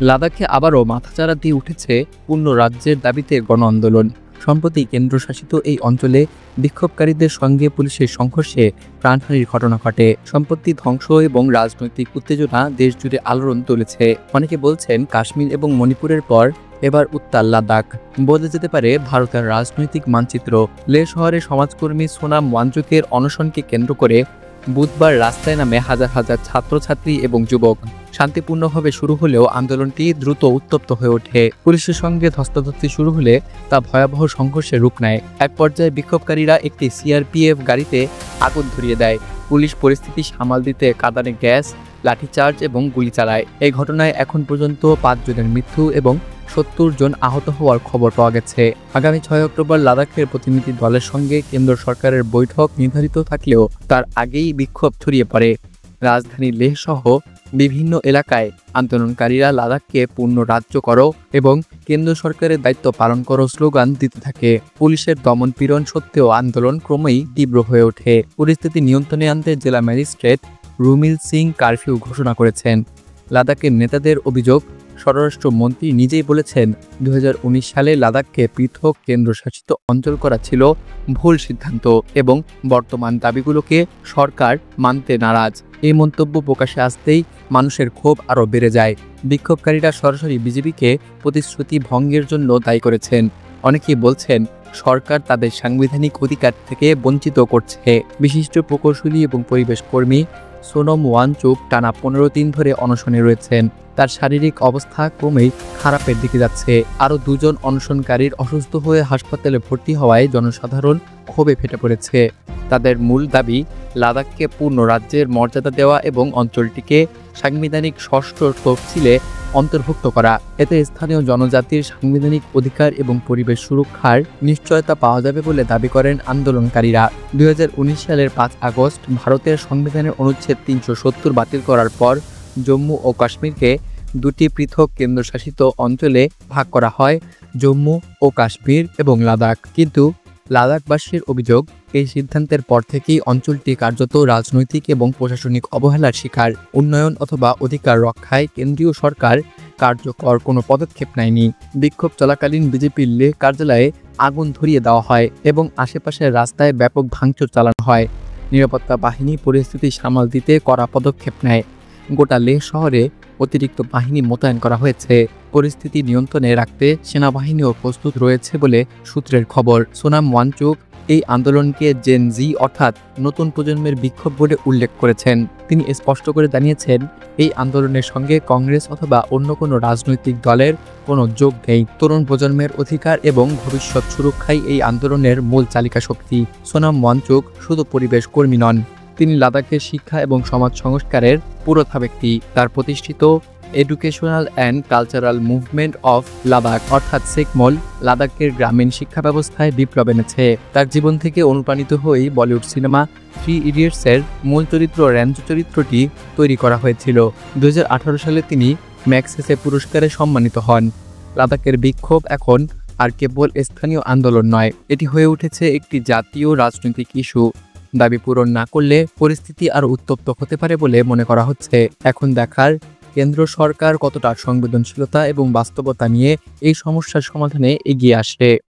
লাদাখে আবারও মাথাচাড়া দিয়ে উঠেছে পূর্ণ রাজ্যের দাবিতে গণ আন্দোলন। সম্প্রতি কেন্দ্রশাসিত এই অঞ্চলে বিক্ষোভকারীদের সঙ্গে পুলিশের সংঘর্ষে প্রাণহানির ঘটনা ঘটে। সম্পত্তি ধ্বংস এবং রাজনৈতিক উত্তেজনা দেশজুড়ে আলোড়ন তুলেছে। অনেকে বলছেন কাশ্মীর এবং মণিপুরের পর এবার উত্তাল লাদাখ বদলে যেতে পারে ভারতের রাজনৈতিক মানচিত্র। লেহ শহরে সমাজকর্মী সোনাম ওয়াংচুকের অনশনকে কেন্দ্র করে বুধবার রাস্তায় নামে হাজার হাজার ছাত্রছাত্রী এবং যুবক। শান্তিপূর্ণভাবে শুরু হলেও আন্দোলনটি দ্রুত উত্তপ্ত হয়ে ওঠে। পুলিশের সঙ্গে ধস্তাধস্তি শুরু হলে তা ভয়াবহ সংঘর্ষে রূপ নেয়। এক পর্যায়ে বিক্ষোভকারীরা একটি সিআরপিএফ গাড়িতে আগুন ধরিয়ে দেয়। পুলিশ পরিস্থিতি সামাল দিতে কাঁদানে গ্যাস, লাঠিচার্জ এবং গুলি চালায়। এই ঘটনায় এখন পর্যন্ত 5 জনের মৃত্যু এবং 70 জন আহত হওয়ার খবর পাওয়া গেছে। আগামী 6 অক্টোবর লাদাখের প্রতিনিধি দলের সঙ্গে কেন্দ্র সরকারের বৈঠক নির্ধারিত থাকলেও তার আগেই বিক্ষোভ ছড়িয়ে পড়ে। রাজধানী লেহ সহ বিভিন্ন এলাকায় আন্দোলনকারীরা লাদাখকে পূর্ণ রাজ্য করো এবং কেন্দ্র সরকারের দায়িত্ব পালন করো স্লোগান দিতে থাকে। পুলিশের দমনপীড়ন সত্ত্বেও আন্দোলন ক্রমেই তীব্র হয়ে ওঠে। পরিস্থিতি নিয়ন্ত্রণে আনতে জেলা ম্যাজিস্ট্রেট রুমিল সিং কারফিউ ঘোষণা করেছেন। লাদাখের নেতাদের অভিযোগ, স্বরাষ্ট্রমন্ত্রী নিজেই বলেছেন 2019 সালে লাদাখকে পৃথক কেন্দ্রশাসিত অঞ্চল করা ছিল ভুল সিদ্ধান্ত এবং বর্তমান দাবিগুলোকে সরকার মানতে নারাজ। এই মন্তব্য প্রকাশে আসতেই মানুষের ক্ষোভ আরও বেড়ে যায়। বিক্ষোভকারীরা সরাসরি বিজেপিকে প্রতিশ্রুতি ভঙ্গের জন্য দায়ী করেছেন। অনেকেই বলছেন সরকার তাদের সাংবিধানিক অধিকার থেকে বঞ্চিত করছে। বিশিষ্ট প্রকৌশলী এবং পরিবেশ কর্মী সোনম ওয়াংচুক টানা 15 দিন ধরে অনশনে রয়েছেন। তার শারীরিক অবস্থা ক্রমেই খারাপের দিকে যাচ্ছে। আরও 2 জন অনশনকারীর অসুস্থ হয়ে হাসপাতালে ভর্তি হওয়ায় জনসাধারণ ক্ষোভে ফেটে পড়েছে। তাদের মূল দাবি লাদাখকে পূর্ণ রাজ্যের মর্যাদা দেওয়া এবং অঞ্চলটিকে সাংবিধানিক 6ষ্ঠ তফসিলে অন্তর্ভুক্ত করা। এতে স্থানীয় জনজাতির সাংবিধানিক অধিকার এবং পরিবেশ সুরক্ষার নিশ্চয়তা পাওয়া যাবে বলে দাবি করেন আন্দোলনকারীরা। 2019 সালের 5 আগস্ট ভারতের সংবিধানের অনুচ্ছেদ 370 বাতিল করার পর জম্মু ও কাশ্মীরকে 2টি পৃথক কেন্দ্রশাসিত অঞ্চলে ভাগ করা হয়, জম্মু ও কাশ্মীর এবং লাদাখ। কিন্তু লাদাখবাসীর অভিযোগ, এই সিদ্ধান্তের পর থেকেই অঞ্চলটি কার্যত রাজনৈতিক এবং প্রশাসনিক অবহেলার শিকার। উন্নয়ন অথবা অধিকার রক্ষায় কেন্দ্রীয় সরকার কার্যকর কোনো পদক্ষেপ নেয়নি। বিক্ষোভ চলাকালীন বিজেপির লেহ কার্যালয়ে আগুন ধরিয়ে দেওয়া হয় এবং আশেপাশের রাস্তায় ব্যাপক ভাঙচুর চালানো হয়। নিরাপত্তা বাহিনী পরিস্থিতি সামাল দিতে কড়া পদক্ষেপ নেয়। গোটা লেহ শহরে অতিরিক্ত বাহিনী মোতায়েন করা হয়েছে। পরিস্থিতি নিয়ন্ত্রণে রাখতে সেনাবাহিনীও প্রস্তুত রয়েছে বলে সূত্রের খবর। সোনাম ওয়াংচুক এই আন্দোলনকে জেন জি অর্থাৎ নতুন প্রজন্মের বিক্ষোভ বলে উল্লেখ করেছেন। তিনি স্পষ্ট করে জানিয়েছেন, এই আন্দোলনের সঙ্গে কংগ্রেস অথবা অন্য কোনো রাজনৈতিক দলের কোনো যোগ নেই। তরুণ প্রজন্মের অধিকার এবং ভবিষ্যৎ সুরক্ষাই এই আন্দোলনের মূল চালিকা শক্তি। সোনাম ওয়াংচুক শুধু পরিবেশ কর্মী নন, তিনি লাদাখের শিক্ষা এবং সমাজ সংস্কারের পুরোধা ব্যক্তি। তার প্রতিষ্ঠিত educational and cultural movement of Ladakh অর্থাৎ সেকমল লাদাখের গ্রামীণ শিক্ষা ব্যবস্থায় বিপ্লব এনেছে। তার জীবন থেকে অনুপ্রাণিত হয়েই বলিউড সিনেমা 3 ইডিয়টসের মূল চরিত্র র্যাঞ্চো চরিত্রটি তৈরি করা হয়েছিল। 2018 সালে তিনি ম্যাগসেসে পুরস্কারে সম্মানিত হন। লাদাখের বিক্ষোভ এখন আর কেবল স্থানীয় আন্দোলন নয়, এটি হয়ে উঠেছে একটি জাতীয় রাজনৈতিক ইস্যু। দাবি পূরণ না করলে পরিস্থিতি আরও উত্তপ্ত হতে পারে বলে মনে করা হচ্ছে। এখন দেখার কেন্দ্র সরকার কতটা সংবেদনশীলতা এবং বাস্তবতা নিয়ে এই সমস্যার সমাধানে এগিয়ে আসে।